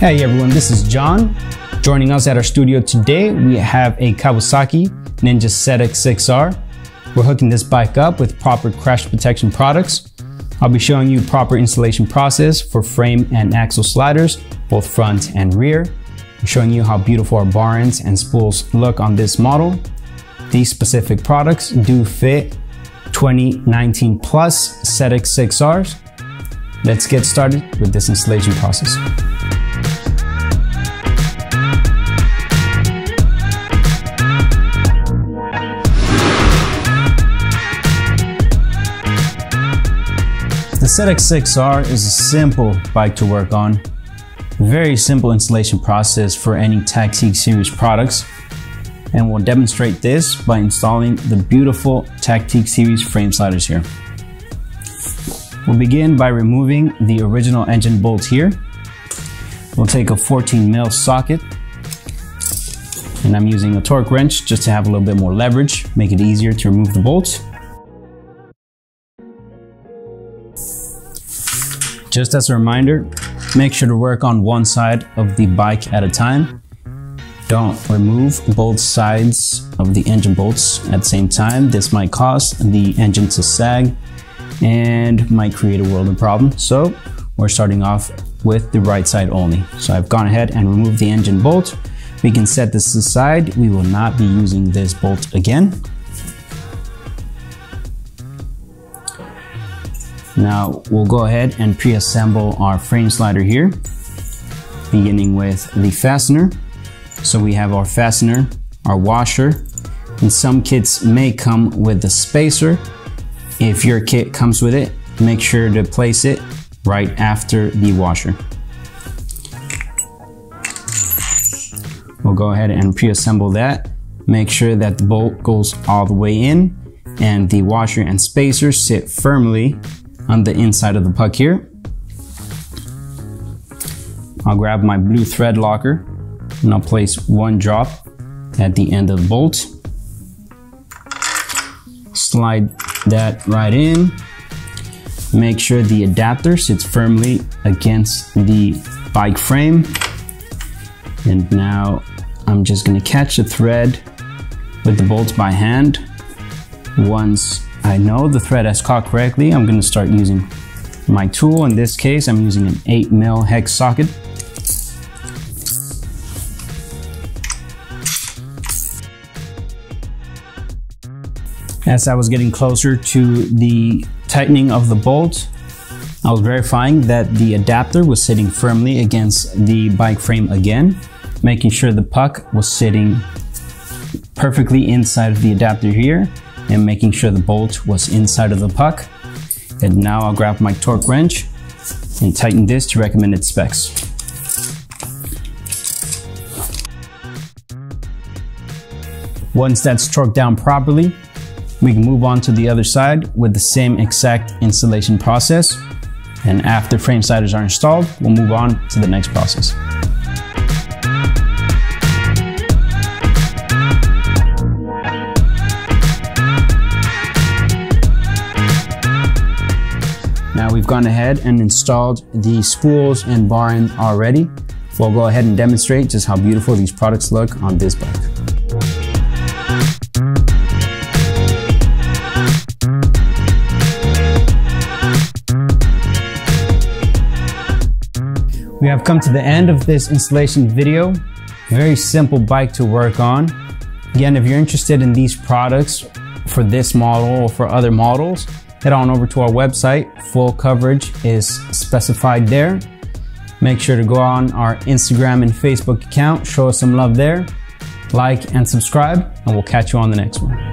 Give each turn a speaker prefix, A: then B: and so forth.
A: Hey everyone, this is John. Joining us at our studio today, we have a Kawasaki ZX-6R. We're hooking this bike up with proper crash protection products. I'll be showing you proper installation process for frame and axle sliders, both front and rear. I'm showing you how beautiful our bar ends and spools look on this model. These specific products do fit 2019 plus ZX-6Rs. Let's get started with this installation process. The ZX-6R is a simple bike to work on. Very simple installation process for any Taxi series products. And we'll demonstrate this by installing the beautiful Tactique series frame sliders here. We'll begin by removing the original engine bolt here. We'll take a 14mm socket, and I'm using a torque wrench just to have a little bit more leverage, make it easier to remove the bolts. Just as a reminder, make sure to work on one side of the bike at a time. Don't remove both sides of the engine bolts at the same time. This might cause the engine to sag and might create a world of problem. So we're starting off with the right side only. So I've gone ahead and removed the engine bolt. We can set this aside. We will not be using this bolt again. Now we'll go ahead and pre-assemble our frame slider here, beginning with the fastener. So we have our fastener, our washer, and some kits may come with the spacer. If your kit comes with it, make sure to place it right after the washer. We'll go ahead and pre-assemble that. Make sure that the bolt goes all the way in and the washer and spacer sit firmly on the inside of the puck here. I'll grab my blue thread locker and I'll place one drop at the end of the bolt. Slide that right in. Make sure the adapter sits firmly against the bike frame. And now I'm just going to catch the thread with the bolts by hand. Once I know the thread has caught correctly, I'm going to start using my tool. In this case, I'm using an 8mm hex socket. As I was getting closer to the tightening of the bolt, I was verifying that the adapter was sitting firmly against the bike frame again, making sure the puck was sitting perfectly inside of the adapter here, and making sure the bolt was inside of the puck. And now I'll grab my torque wrench and tighten this to recommended specs. Once that's torqued down properly, we can move on to the other side with the same exact installation process. And after frame sliders are installed, we'll move on to the next process. Now we've gone ahead and installed the spools and bar end already. We'll go ahead and demonstrate just how beautiful these products look on this bike. We have come to the end of this installation video. Very simple bike to work on. Again, if you're interested in these products for this model or for other models, head on over to our website. Full coverage is specified there. Make sure to go on our Instagram and Facebook account. Show us some love there. Like and subscribe, and we'll catch you on the next one.